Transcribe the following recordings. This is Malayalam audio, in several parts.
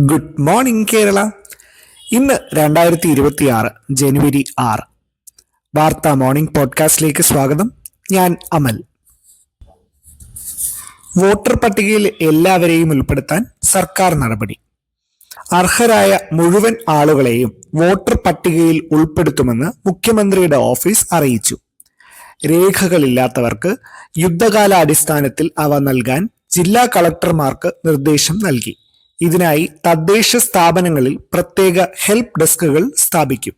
Good morning Kerala. ഇന്ന് 2026 ജനുവരി 6. വാർത്താ മോർണിംഗ് പോഡ്കാസ്റ്റിലേക്ക് സ്വാഗതം. ഞാൻ അമൽ. വോട്ടർ പട്ടികയിൽ എല്ലാവരെയും ഉൾപ്പെടുത്താൻ സർക്കാർ നടപടി. അർഹരായ മുഴുവൻ ആളുകളെയും വോട്ടർ പട്ടികയിൽ ഉൾപ്പെടുത്തുമെന്ന് മുഖ്യമന്ത്രിയുടെ ഓഫീസ് അറിയിച്ചു. രേഖകളില്ലാത്തവർക്ക് യുദ്ധകാലാടിസ്ഥാനത്തിൽ അവ നൽകാൻ ജില്ലാ കളക്ടർമാർക്ക് നിർദ്ദേശം നൽകി. ഇതിനായി തദ്ദേശ സ്ഥാപനങ്ങളിൽ പ്രത്യേക ഹെൽപ്പ് ഡെസ്കുകൾ സ്ഥാപിക്കും.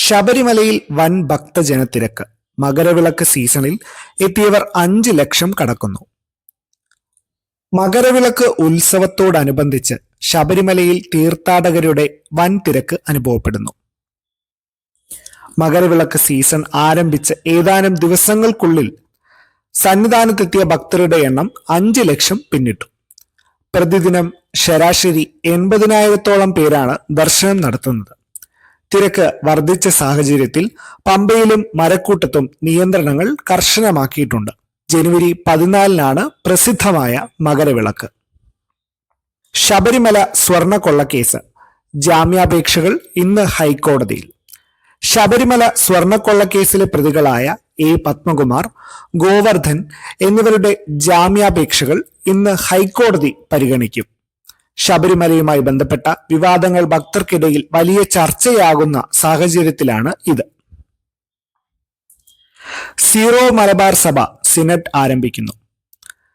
ശബരിമലയിൽ വൻ ഭക്തജനത്തിരക്ക്. മകരവിളക്ക് സീസണിൽ എത്തിയവർ 5 ലക്ഷം കടക്കുന്നു. മകരവിളക്ക് ഉത്സവത്തോടനുബന്ധിച്ച് ശബരിമലയിൽ തീർത്ഥാടകരുടെ വൻ തിരക്ക് അനുഭവപ്പെടുന്നു. മകരവിളക്ക് സീസൺ ആരംഭിച്ച് ഏതാനും ദിവസങ്ങൾക്കുള്ളിൽ സന്നിധാനത്തെത്തിയ ഭക്തരുടെ എണ്ണം 5 ലക്ഷം പിന്നിട്ടു. പ്രതിദിനം ശരാശരി 80,000-ഓളം പേരാണ് ദർശനം നടത്തുന്നത്. തിരക്ക് വർദ്ധിച്ച സാഹചര്യത്തിൽ പമ്പയിലും മരക്കൂട്ടത്തും നിയന്ത്രണങ്ങൾ കർശനമാക്കിയിട്ടുണ്ട്. ജനുവരി 14-നാണ് പ്രസിദ്ധമായ മകരവിളക്ക്. ശബരിമല സ്വർണക്കൊള്ളക്കേസ് ജാമ്യാപേക്ഷകൾ ഇന്ന് ഹൈക്കോടതിയിൽ. ശബരിമല സ്വർണക്കൊള്ളക്കേസിലെ പ്രതികളായ എ പത്മകുമാർ, ഗോവർദ്ധൻ എന്നിവരുടെ ജാമ്യാപേക്ഷകൾ ഇന്ന് ഹൈക്കോടതി പരിഗണിക്കും. ശബരിമലയുമായി ബന്ധപ്പെട്ട വിവാദങ്ങൾ ഭക്തർക്കിടയിൽ വലിയ ചർച്ചയാകുന്ന സാഹചര്യത്തിലാണ് ഇത്. സീറോ മലബാർ സഭ സിനഡ് ആരംഭിക്കുന്നു.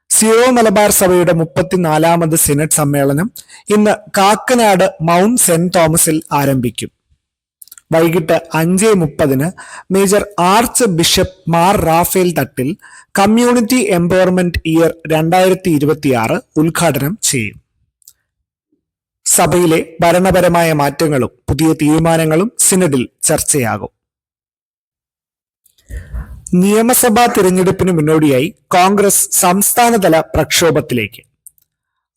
സീറോ മലബാർ സഭയുടെ 34ാമത് സിനഡ് സമ്മേളനം ഇന്ന് കാക്കനാട് മൗണ്ട് സെന്റ് തോമസിൽ ആരംഭിക്കും. വൈകിട്ട് 5:30 major archbishop Mar Raphael Thattil community empowerment year 2026 ഉദ്ഘാടനം ചെയ്യും. സഭയിലെ ഭരണപരമായ മാറ്റങ്ങളും പുതിയ തീരുമാനങ്ങളും സിനഡിൽ ചർച്ചയാകും. നിയമസഭാ തിരഞ്ഞെടുപ്പിന് മുന്നോടിയായി കോൺഗ്രസ് സംസ്ഥാനതല പ്രക്ഷോഭത്തിലേക്ക്.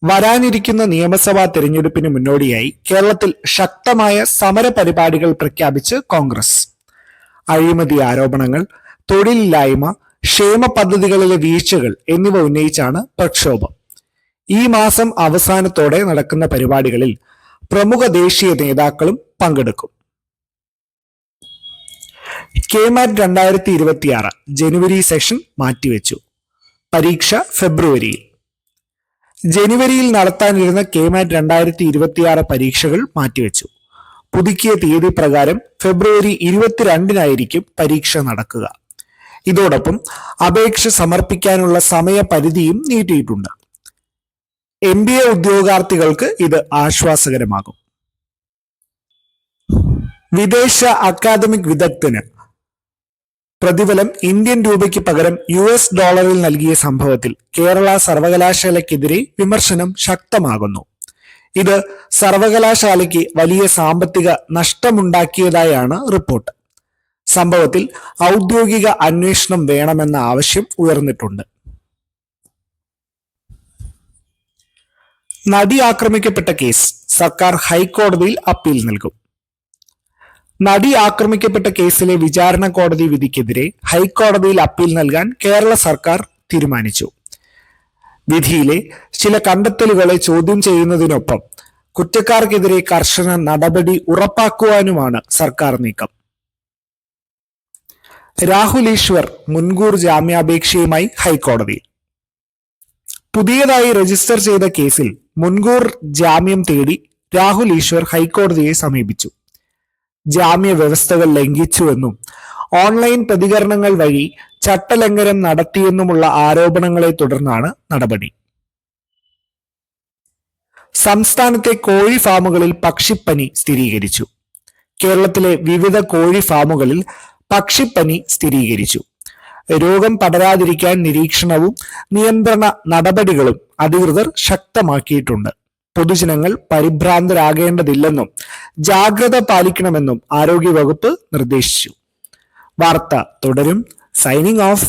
വരാനിരിക്കുന്ന നിയമസഭാ തിരഞ്ഞെടുപ്പിന് മുന്നോടിയായി കേരളത്തിൽ ശക്തമായ സമര പരിപാടികൾ പ്രഖ്യാപിച്ച് കോൺഗ്രസ്. അഴിമതി ആരോപണങ്ങൾ, തൊഴിലില്ലായ്മ, ക്ഷേമ പദ്ധതികളിലെ വീഴ്ചകൾ എന്നിവ ഉന്നയിച്ചാണ് പ്രക്ഷോഭം. ഈ മാസം അവസാനത്തോടെ നടക്കുന്ന പരിപാടികളിൽ പ്രമുഖ ദേശീയ നേതാക്കളും പങ്കെടുക്കും. കെമാറ്റ് 2026 ജനുവരി സെഷൻ മാറ്റിവെച്ചു. പരീക്ഷ ഫെബ്രുവരിയിൽ. ജനുവരിയിൽ നടത്താനിരുന്ന കെമാറ്റ് 2026 പരീക്ഷകൾ മാറ്റിവെച്ചു. പുതുക്കിയ തീയതി പ്രകാരം ഫെബ്രുവരി 22-നായിരിക്കും പരീക്ഷ നടക്കുക. ഇതോടൊപ്പം അപേക്ഷ സമർപ്പിക്കാനുള്ള സമയപരിധിയും നീട്ടിയിട്ടുണ്ട്. MBA ഉദ്യോഗാർത്ഥികൾക്ക് ഇത് ആശ്വാസകരമാകും. വിദേശ അക്കാദമിക് വിദഗ്ധന് പ്രതിഫലം ഇന്ത്യൻ രൂപയ്ക്ക് പകരം $US നൽകിയ സംഭവത്തിൽ കേരള സർവകലാശാലയ്ക്കെതിരെ വിമർശനം ശക്തമാകുന്നു. ഇത് സർവകലാശാലയ്ക്ക് വലിയ സാമ്പത്തിക നഷ്ടമുണ്ടാക്കിയതായാണ് റിപ്പോർട്ട്. സംഭവത്തിൽ ഔദ്യോഗിക അന്വേഷണം വേണമെന്ന ആവശ്യം ഉയർന്നിട്ടുണ്ട്. നടി ആക്രമിക്കപ്പെട്ട കേസ് സർക്കാർ ഹൈക്കോടതിയിൽ അപ്പീൽ നൽകും. നടി ആക്രമിക്കപ്പെട്ട കേസിലെ വിചാരണ കോടതി വിധിക്കെതിരെ ഹൈക്കോടതിയിൽ അപ്പീൽ നൽകാൻ കേരള സർക്കാർ തീരുമാനിച്ചു. വിധിയിലെ ചില കണ്ടെത്തലുകളെ ചോദ്യം ചെയ്യുന്നതിനൊപ്പം കുറ്റക്കാർക്കെതിരെ കർശന നടപടി ഉറപ്പാക്കുവാനുമാണ് സർക്കാർ നീക്കം. രാഹുൽ ഈശ്വർ മുൻകൂർ ജാമ്യാപേക്ഷയുമായി ഹൈക്കോടതിയിൽ. പുതിയതായി രജിസ്റ്റർ ചെയ്ത കേസിൽ മുൻകൂർ ജാമ്യം തേടി രാഹുൽ ഈശ്വർ ഹൈക്കോടതിയെ സമീപിച്ചു. ജാമ്യ വ്യവസ്ഥകൾ ലംഘിച്ചുവെന്നും ഓൺലൈൻ പ്രതികരണങ്ങൾ വഴി ചട്ടലംഘനം നടത്തിയെന്നുമുള്ള ആരോപണങ്ങളെ തുടർന്നാണ് നടപടി. സംസ്ഥാനത്തെ കോഴി ഫാമുകളിൽ പക്ഷിപ്പനി സ്ഥിരീകരിച്ചു. കേരളത്തിലെ വിവിധ കോഴി ഫാമുകളിൽ പക്ഷിപ്പനി സ്ഥിരീകരിച്ചു. രോഗം പടരാതിരിക്കാൻ നിരീക്ഷണവും നിയന്ത്രണ നടപടികളും അധികൃതർ ശക്തമാക്കിയിട്ടുണ്ട്. പൊതുജനങ്ങൾ പരിഭ്രാന്തരാകേണ്ടതില്ലെന്നും ജാഗ്രത പാലിക്കണമെന്നും ആരോഗ്യവകുപ്പ് നിർദ്ദേശിച്ചു. വാർത്ത തുടരും. Signing off.